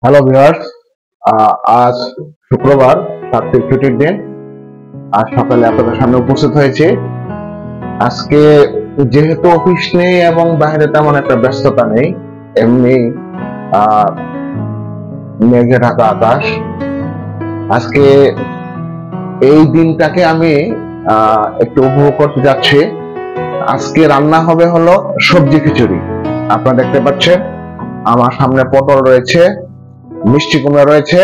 Hello viewers, আজ শুক্রবার, সাপ্তাহিক ছুটির দিন। আজ সকালে আপনাদের সামনে উপস্থিত হয়েছি। আজকে যেহেতু অফিস নেই এবং বাইরে তেমন একটা ব্যস্ততা নেই, এমনি আহ মেঘে ঢাকা আকাশ। আজকে এই দিনটাকে আমি একটু উপভোগ করতে যাচ্ছি। আজকে রান্না হবে হলো সবজি খিচুড়ি। আপনারা দেখতে পাচ্ছেন আমার সামনে পটল রয়েছে, মিষ্টি কুমড়া রয়েছে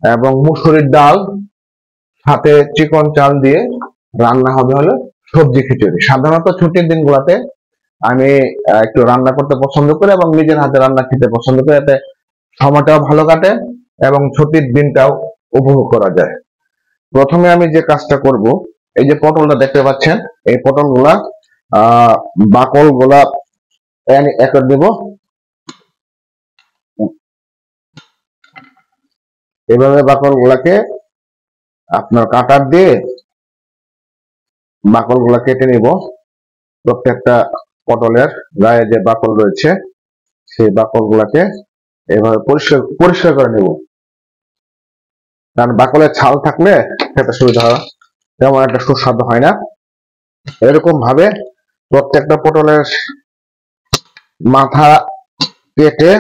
এবং মুসুরির ডাল, সাথে চিকন চাল দিয়ে রান্না হবে হলো সবজি খিচুড়ি। সাধারণত ছুটির দিনগুলোতে আমি একটু রান্না করতে পছন্দ করি এবং নিজের হাতে রান্না খেতে পছন্দ করি, এতে সময়টাও ভালো কাটে এবং ছুটির দিনটাও উপভোগ করা যায়। প্রথমে আমি যে কাজটা করব, এই যে পটলটা দেখতে পাচ্ছেন, এই পটলগুলা বাকল গুলা একর দেব। এভাবে বাকল গুলাকে আপনার কাটার দিয়ে বাকল গুলা কেটে নিব। প্রত্যেকটা পটলের গায়ে যে বাকল রয়েছে সেই বাকল গুলাকে এভাবে পরিষ্কার পরিষ্কার করে নিব, কারণ বাকলের ছাল থাকলে খেতে সুবিধা হয়, তেমন একটা সুস্বাদু হয় না। এরকম ভাবে প্রত্যেকটা পটলের মাথা কেটে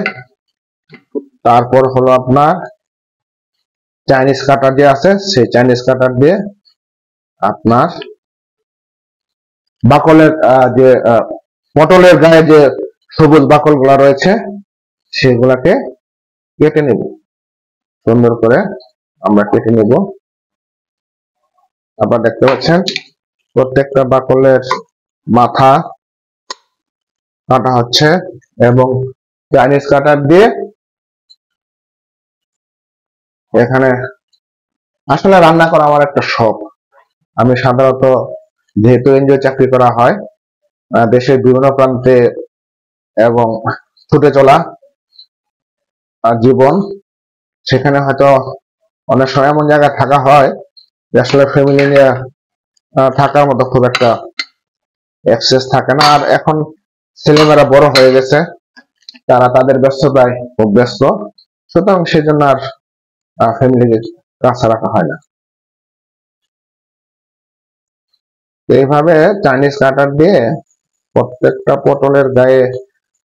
তারপর হলো আপনার চাইনিজ কাটার যে আছে সেই চাইনিজ কাটার দিয়ে আপনার বাকলের যে পটলের গায়ে যে সবুজ বাকল গুলা রয়েছে সেগুলাকে কেটে নেব। সুন্দর করে আমরা কেটে নেব। আপনারা দেখতে পাচ্ছেন প্রত্যেকটা বাকলের মাথা কাটা হচ্ছে এবং চাইনিজ কাটার দিয়ে এখানে আসলে রান্না করা আমার একটা শখ। আমি সাধারণত, যেহেতু এনজিও চাকরি করা হয়, দেশের বিভিন্ন প্রান্তে এবং ছুটে চলা জীবন, সেখানে হয়তো অনেক সময় এমন জায়গায় থাকা হয় যে আসলে ফ্যামিলি নিয়ে থাকার মতো খুব একটা অ্যাক্সেস থাকে না। আর এখন ছেলেমেয়েরা বড় হয়ে গেছে, তারা তাদের ব্যস্ততায় খুব ব্যস্ত, সুতরাং সেজন্য আর ফ্যামিলিকে কাছে রাখা হয় না। এইভাবে চাইনিজ কাটার দিয়ে প্রত্যেকটা পটলের গায়ে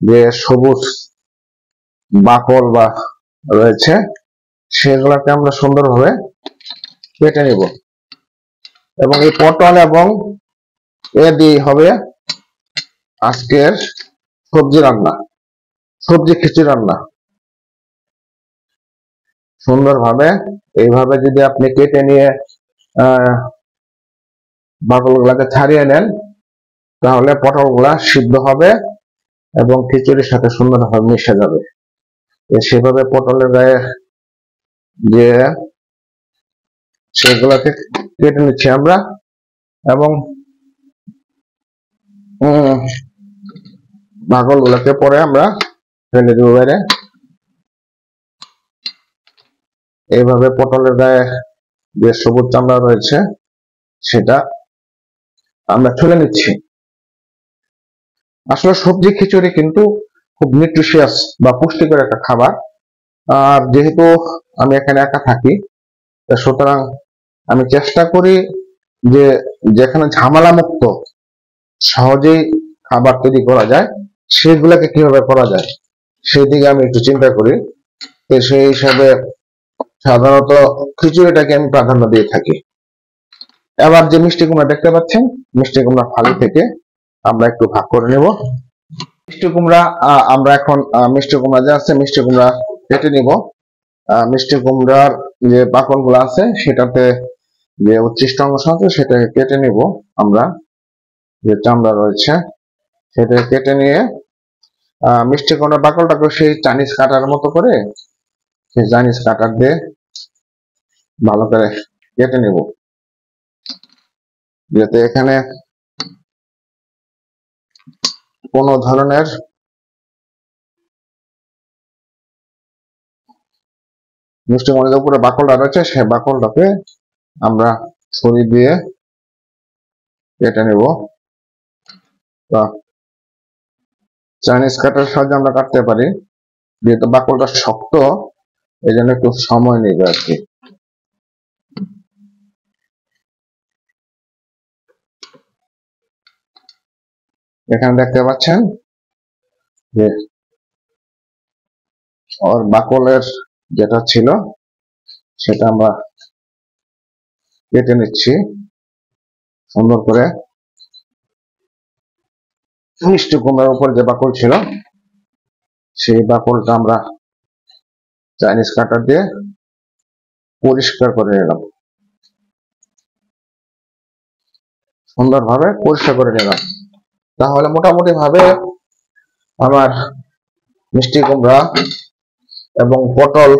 যে সবুজ বাকল বা রয়েছে সেগুলোকে আমরা সুন্দরভাবে কেটে নিব এবং এই পটল এবং এ দিয়ে হবে আজকের সবজি রান্না, সবজি খিচুড়ি রান্না। সুন্দরভাবে এইভাবে যদি আপনি কেটে নিয়ে বাকল গুলাকে ছাড়িয়ে নেন, তাহলে পটল গুলা সিদ্ধ হবে এবং খিচুড়ির সাথে সুন্দরভাবে মিশে যাবে। সেভাবে পটলের গায়ে যে সেগুলাকে কেটে নিচ্ছি আমরা এবং বাকল গুলাকে পরে আমরা ফেলে দেবো বাইরে। এইভাবে পটলের গায়ে যে সবুজ চামড়া রয়েছে সেটা আমরা ছুলে নিচ্ছি। আসলে সবজি খিচুড়ি কিন্তু খুব নিউট্রিশিয়াস বা পুষ্টিকর একটা খাবার। আর যেহেতু আমি এখানে একা থাকি, সুতরাং আমি চেষ্টা করি যে যেখানে ঝামেলা মুক্ত সহজেই খাবার তৈরি করা যায় সেগুলোকে কিভাবে করা যায় সেই দিকে আমি একটু চিন্তা করি। তো সেই হিসাবে সাধারণত খিচুড়িটাকে আমি প্রাধান্য দিয়ে থাকি। এবার যে মিষ্টি কুমড়া দেখতে পাচ্ছেন, মিষ্টি কুমড়া ফালি থেকে আমরা একটু ভাগ করে নেব। মিষ্টি কুমড়া আমরা এখন মিষ্টি কুমড়া যে আছে মিষ্টি কুমড়া কেটে নিব। মিষ্টি কুমড়ার যে বাকল গুলো আছে সেটাতে যে উচ্ছিষ্ট অংশ আছে সেটাকে কেটে নিব আমরা। যে চামড়া রয়েছে সেটা কেটে নিয়ে মিষ্টি কুমড়ার বাকলটাকে সেই চাইনিজ কাটার মতো করে সেই চাইনিজ কাটার দিয়ে ভালো করে কেটে নিব, যাতে এখানে কোনো ধরনের মিষ্টি কুমড়ার উপরে বাকলটা রয়েছে সেই বাকলটাকে আমরা ছুরি দিয়ে কেটে নেব। চাইনিজ কাটার সাহায্যে আমরা কাটতে পারি, যেহেতু বাকলটা শক্ত এই জন্য একটু সময় নেবে আর কি। এখানে দেখতে পাচ্ছেন যে ওর বাকলের যেটা ছিল সেটা আমরা কেটে নিচ্ছি সুন্দর করে। মিষ্টি কুমড়ার উপর যে বাকল ছিল সেই বাকলটা আমরা চাইনিজ কাটার দিয়ে পরিষ্কার করে নিলাম, সুন্দরভাবে পরিষ্কার করে নিলাম। তাহলে মোটামুটি ভাবে আমার মিষ্টি কুমড়া এবং পটল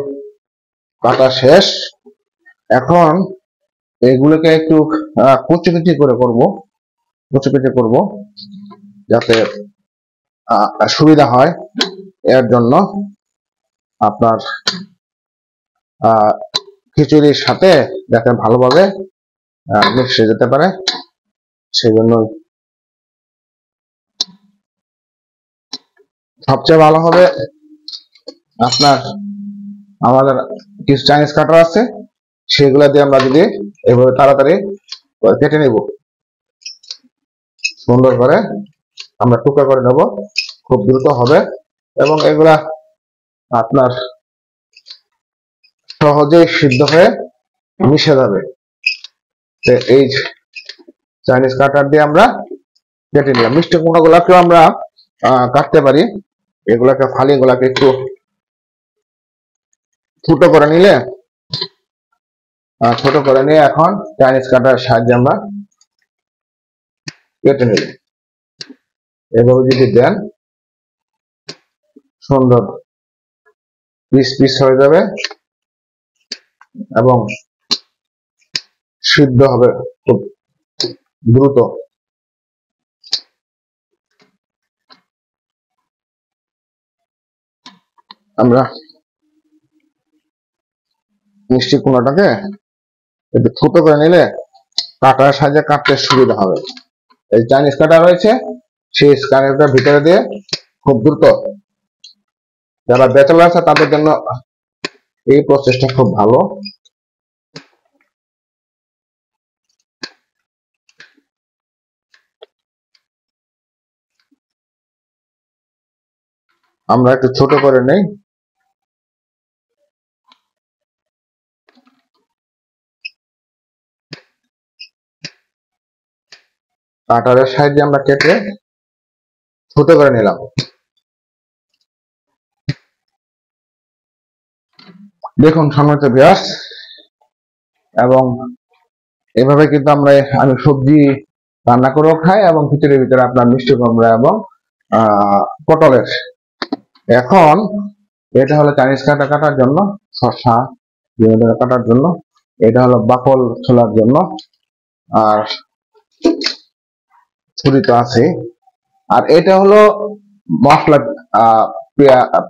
কাটা শেষ। এখন এগুলোকে একটু কুচি কুচি করে করব যাতে সুবিধা হয়। এর জন্য আপনার খিচুড়ির সাথে যাতে ভালোভাবে মিশে যেতে পারে সেই জন্য সবচেয়ে ভালো হবে আপনার আমাদের কিছু চাইনিজ কাটার আছে সেগুলা দিয়ে আমরা যদি এভাবে তাড়াতাড়ি কেটে নিব, সুন্দর করে আমরা টুকরা করে নেব, খুব দ্রুত হবে এবং এগুলা আপনার সহজেই সিদ্ধ হয়ে মিশে যাবে। এই চাইনিজ কাটার দিয়ে আমরা কেটে নিলাম। মিষ্টি কুমড়াগুলাকেও আমরা কাটতে পারি, এগুলাকে ফালিগুলাকে একটু ছোট করে নিয়ে এখন চাইনিজ কাটার সাহায্যে আমরা কেটে নিলাম। এভাবে যদি দেন সুন্দর পিস পিস হয়ে যাবে এবং সিদ্ধ হবে খুব দ্রুত। আমরা মিষ্টি কুমড়াটাকে একটু ছোট করে নিলে কাটার সাহায্যে কাটতে সুবিধা হবে। এই চাইনিজ কাটা রয়েছে সেই স্ক্যানারটার ভিতরে দিয়ে খুব দ্রুত, যারা ব্যাচেলর আছে তাদের জন্য এই প্রসেসটা খুব ভালো। আমরা একটু ছোট করে নেই, কাটারের সাহায্যে আমরা কেটে ছোট করে নিলাম। দেখুন সম্মানিত ভিউয়ার্স, এবং এভাবে কিন্তু আমি সবজি রান্না করেও খাই এবং খিচুড়ির ভিতরে আপনার মিষ্টি কুমড়া এবং পটলের। এখন এটা হলো চাইনিজ কাটা কাটার জন্য, শসা বিভিন্ন কাটার জন্য, এটা হলো বাকল ছোলার জন্য, আর ছুরি তো আছে। আর এটা হলো মশলা,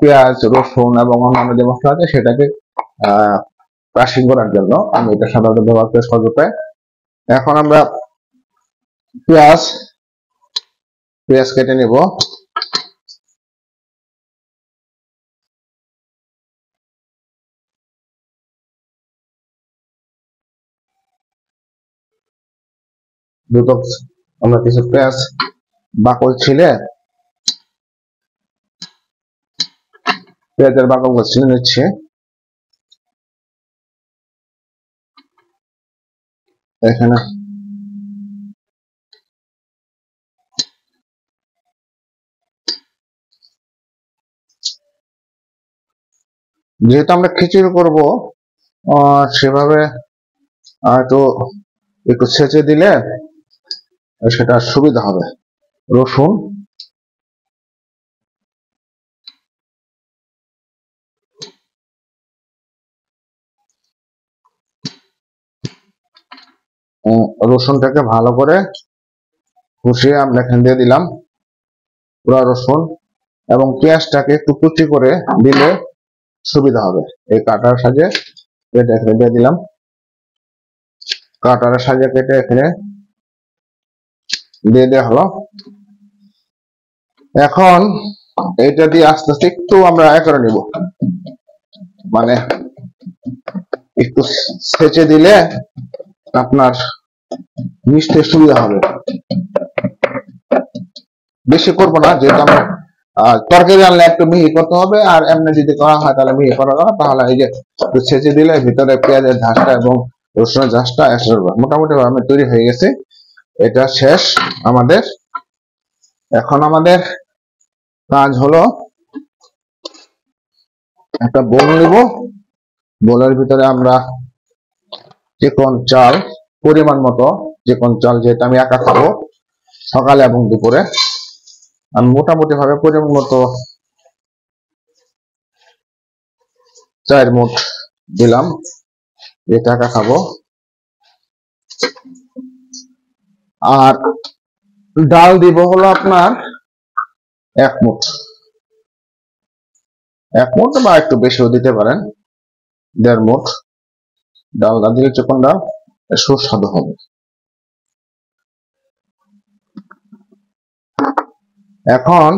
পেঁয়াজ রসুন এবং অন্যান্য যে মশলা আছে সেটাকে ক্রাশিং করার জন্য আমি এটা সাধারণত ব্যবহার করি সহজ উপায়। এখন আমরা পেঁয়াজ কেটে নেব। দ্রুত আমরা কিছু পেঁয়াজ বাকল ছিলে পেঁয়াজের বাকলগুলো ছিলে নিচ্ছি। এখানে যেহেতু আমরা খিচুড়ি করব সেভাবে হয়তো একটু ছেঁচে দিলে সেটা সুবিধা হবে। রসুন, রসুনটাকে ভালো করে কষিয়ে আমরা এখানে দিয়ে দিলাম পুরো রসুন, এবং পেঁয়াজটাকে একটু কুচি করে দিলে সুবিধা হবে। এই কাটার সাহায্যে কেটে এখানে দিয়ে দিলাম, কাটার সাহায্যে কেটে এখানে দিয়ে দেওয়া হলো। এখন এইটা দিয়ে আস্তে আস্তে একটু আমরা করে নিব, মানে একটু ছেঁচে দিলে আপনার মিশতে সুবিধা হবে। বেশি করবো না, যেহেতু আমরা তরকারি আনলে একটু মিহি করতে হবে, আর এমনি যদি করা হয় তাহলে মিহি করা যাবে। তাহলে এই যে ছেঁচে দিলে ভিতরে পেঁয়াজের ঝাঁসটা এবং রসুনের ঝাঁসটা এসে যাবে। মোটামুটি ভাবে তৈরি হয়ে গেছে, এটা শেষ আমাদের। এখন আমাদের কাজ হলো একটা বোল নিব, বোলের ভিতরে আমরা চিকন চাল পরিমাণ মতো, চিকন চাল যেহেতু আমি একা খাবো সকালে এবং দুপুরে, আমি মোটামুটি ভাবে পরিমাণ মতো 4 মুঠ দিলাম, এটা একা খাবো। আর ডাল দিব হলো আপনার 1 মুঠ, 1 মুঠ বা একটু বেশিও দিতে পারেন, 1.5 মুঠ ডাল না দিলে চিকনটা সুস্বাদু হবে। এখন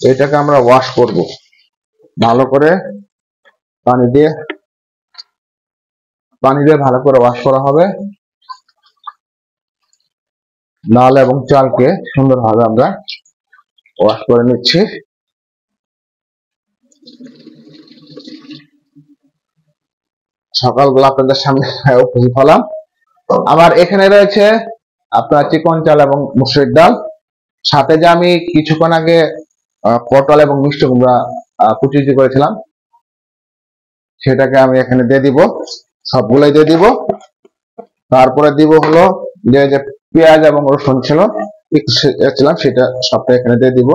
এটাকে আমরা ওয়াশ করব ভালো করে, পানি দিয়ে ভালো করে ওয়াশ করা হবে। ডাল এবং চালকে সুন্দরভাবে আমরা ওয়াশ করে নিচ্ছি। সকালবেলা আপনাদের সামনে উপস্থিত হলাম। আবার এখানে রয়েছে আপনার চিকন চাল এবং মসুরির ডাল, সাথে যে আমি কিছুক্ষণ আগে পটল এবং মিষ্টি কুমড়া কুচি করেছিলাম সেটাকে আমি এখানে দিয়ে দিব, সবগুলোই দিয়ে দিব। তারপরে দিব হলো যে পেঁয়াজ এবং রসুন ছিল একটু সেটা সবটা এখানে দিয়ে দিব।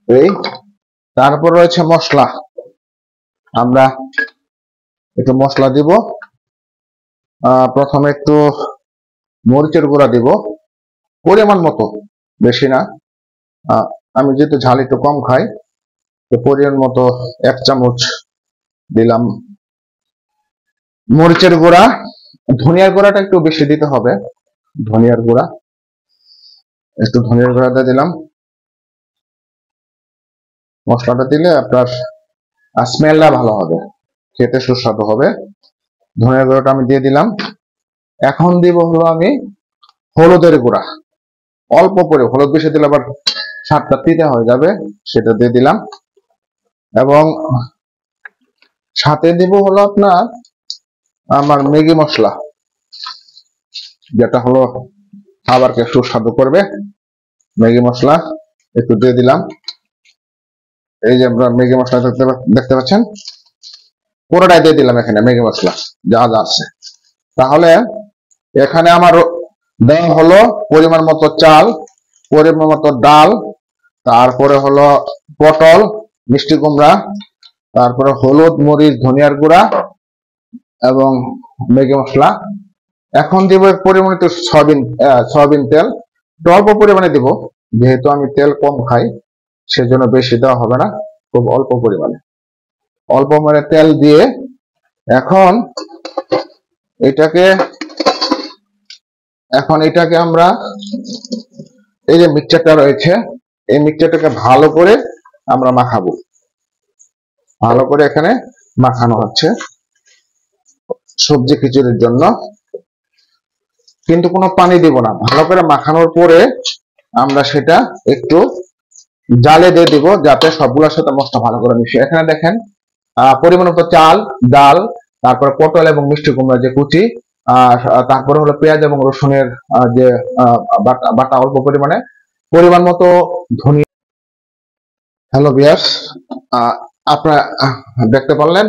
এই তারপর রয়েছে মশলা, আমরা একটু মশলা দিব। প্রথমে একটু মরিচের গুঁড়া দিব পরিমাণ মতো, বেশি না। আমি যেহেতু ঝাল একটু কম খাই, তো পরিমাণ মতো 1 চামচ দিলাম মরিচের গুঁড়া। ধনিয়ার গুঁড়াটা একটু বেশি দিতে হবে, ধনিয়ার গুঁড়া একটু ধনিয়ার গুঁড়া দিয়ে দিলাম। মশলাটা দিলে আপনার স্মেলটা ভালো হবে, খেতে সুস্বাদু হবে। ধনিয়ার গুঁড়াটা আমি দিয়ে দিলাম। এখন দিব হলো আমি হলুদের গুঁড়া, অল্প করে, হলুদ বেশি দিলে আবার স্বাদটা তিতা হয়ে যাবে, সেটা দিয়ে দিলাম। এবং সাথে দিব হলো আপনার আমার ম্যাগি মশলা, যেটা হলো খাবারকে সুস্বাদু করবে। ম্যাগি মশলা একটু দিয়ে দিলাম। এই যে আমরা ম্যাগি মশলা দেখতে পাচ্ছেন, পুরোটাই দিয়ে দিলাম এখানে ম্যাগি মশলা যা যা আছে। তাহলে এখানে আমার দেওয়া হলো পরিমাণ মতো চাল, পরিমাণ মতো ডাল, তারপরে হলো পটল, মিষ্টি কুমড়া, তারপরে হলুদ, মরিচ, ধনিয়ার গুঁড়া এবং ম্যাগি মশলা। এখন দিব পরিমাণিত সয়াবিন তেল, অল্প পরিমাণে দিব, যেহেতু আমি তেল কম খাই সেজন্য বেশি দেওয়া হবে না, খুব অল্প পরিমাণে, অল্প মানে তেল দিয়ে এখন এটাকে আমরা এই যে মিক্সচারটা রয়েছে, এই মিক্সচারটাকে ভালো করে আমরা মাখাবো। ভালো করে এখানে মাখানো হচ্ছে সবজি খিচুড়ির জন্য, কিন্তু কোনো পানি দিব না। ভালো করে মাখানোর পরে আমরা সেটা একটু জালে দিয়ে দিব, যাতে সবগুলোর সাথে মশলা ভালো করে মিশে। এখানে দেখেন পরিমাণ মতো চাল, ডাল, তারপরে পটল এবং মিষ্টি কুমড়া যে কুচি, তারপরে হলো পেঁয়াজ এবং রসুনের যে বাটা অল্প পরিমাণে, পরিমাণ মতো ধনিয়া। হ্যালো ভিউয়ার্স, আপনারা দেখতে পারলেন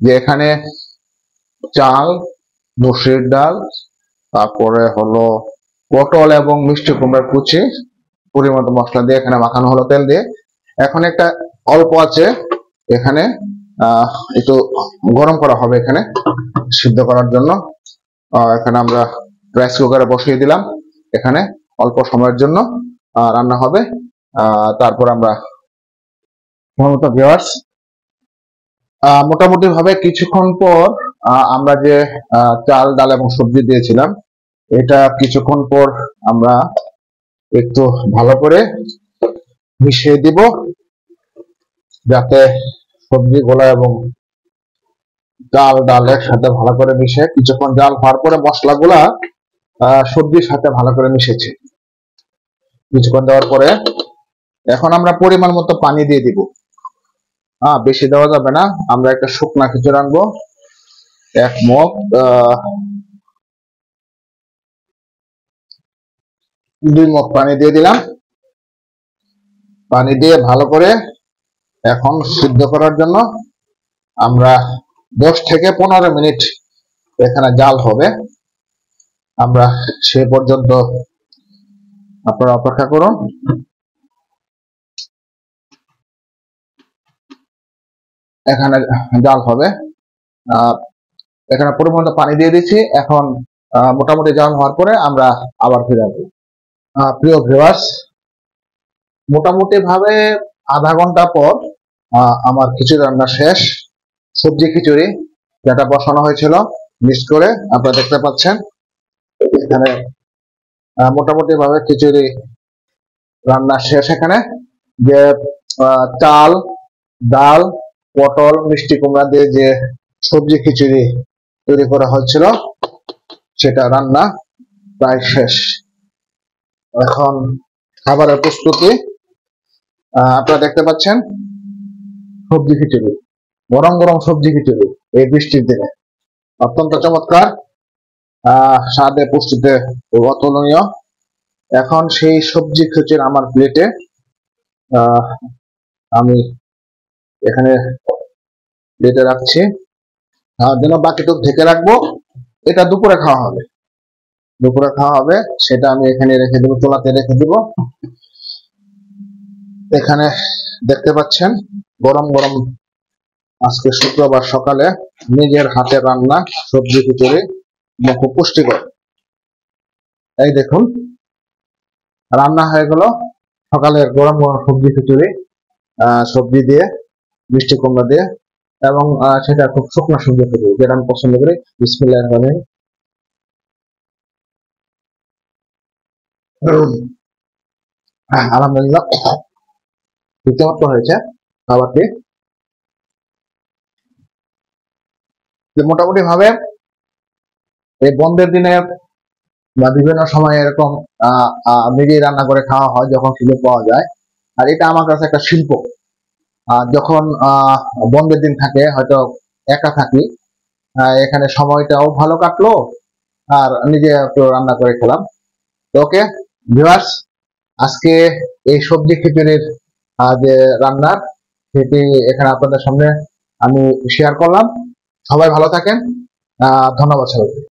যে এখানে চাল, মসুরির ডাল, তারপরে হলো পটল এবং মিষ্টি কুমড়ার কুচি, পরিমাণ মশলা দিয়ে এখানে মাখানো হলো তেল দিয়ে। এখন একটা অল্প আছে এখানে একটু গরম করা হবে এখানে সিদ্ধ করার জন্য। এখানে আমরা রাইস কুকারে বসিয়ে দিলাম, এখানে অল্প সময়ের জন্য রান্না হবে। তারপর আমরা ভিউয়ার্স মোটামুটি ভাবে কিছুক্ষণ পর আমরা যে চাল, ডাল এবং সবজি দিয়েছিলাম, এটা কিছুক্ষণ পর আমরা একটু ভালো করে মিশিয়ে দিব, যাতে সবজি গোলা এবং ডাল ডালের সাথে ভালো করে মিশে কিছুক্ষণ জাল হওয়ার পরে মশলাগুলা সবজির সাথে ভালো করে মিশেছে। কিছুক্ষণ দেওয়ার পরে এখন আমরা পরিমাণ মতো পানি দিয়ে দিব। বেশি দেওয়া যাবে না। আমরা একটা শুকনা খিচুড়ি আনবো, 1 মগ 2 মগ পানি দিয়ে দিলাম। পানি দিয়ে ভালো করে এখন সিদ্ধ করার জন্য আমরা 10 থেকে 15 মিনিট এখানে জাল হবে। আমরা সে পর্যন্ত আপনারা অপেক্ষা করুন। এখানে জাল হবে, এখানে পরিমাণ পানি দিয়ে দিচ্ছি। এখন মোটামুটি জাল হওয়ার পরে আমরা আবার ফিরে আসবো। প্রিয় ভিউয়ার্স, মোটামুটি ভাবে আধা ঘন্টা পর আমার খিচুড়ি রান্না শেষ। সবজি খিচুড়ি যেটা বসানো হয়েছিল মিক্স করে আপনারা দেখতে পাচ্ছেন। এখানে মোটামুটি ভাবে খিচুড়ি রান্না শেষ। এখানে যে চাল, ডাল, পটল, মিষ্টি কুমড়া দিয়ে যে সবজি খিচুড়ি তৈরি করা হয়েছিল সেটা রান্না প্রায় শেষ। এখন খাবারের প্রস্তুতি আপনারা দেখতে পাচ্ছেন। সবজি খিচুড়ি, গরম গরম সবজি খিচুড়ি এই বৃষ্টির দিনে অত্যন্ত চমৎকার, স্বাদে পুষ্টিতে অতুলনীয়। এখন সেই সবজি খিচুড়ি আমার প্লেটে আমি এখানে প্লেটে রাখছি। যেন বাকিটুকু ঢেকে রাখবো। এটা দুপুরে খাওয়া হবে, সেটা আমি এখানে রেখে দেবো, চুলাতে রেখে দেবো। এখানে দেখতে পাচ্ছেন গরম গরম আজকে শুক্রবার সকালে নিজের হাতে রান্না সবজি খিচুড়ি, খুব পুষ্টিকর। এই দেখুন রান্না হয়ে গেল সকালের গরম গরম সবজি খিচুড়ি, সবজি দিয়ে, মিষ্টি কুমড়া দিয়ে, এবং সেটা খুব শুকনো সবজি খিচুড়ি যেটা আমি পছন্দ করি। বিসমিল্লাহির রহমানির রহিম। আলহামদুলিল্লাহ, চমৎকার হয়েছে খাবারটি। মোটামুটি ভাবে এই বন্ধের দিনে বা বিভিন্ন সময় এরকম নিজেই রান্না করে খাওয়া হয় যখন সুযোগ পাওয়া যায়। আর এটা আমার কাছে একটা শিল্প। যখন বন্ধের দিন থাকে, হয়তো একা থাকি, এখানে সময়টাও ভালো কাটলো আর নিজে একটু রান্না করে খেলাম। তো ওকে ভিউয়ার্স, আজকে এই সবজি খিচুড়ির যে রান্নার সেটি এখানে আপনাদের সামনে আমি শেয়ার করলাম। সবাই ভালো থাকেন, ধন্যবাদ সবাইকে।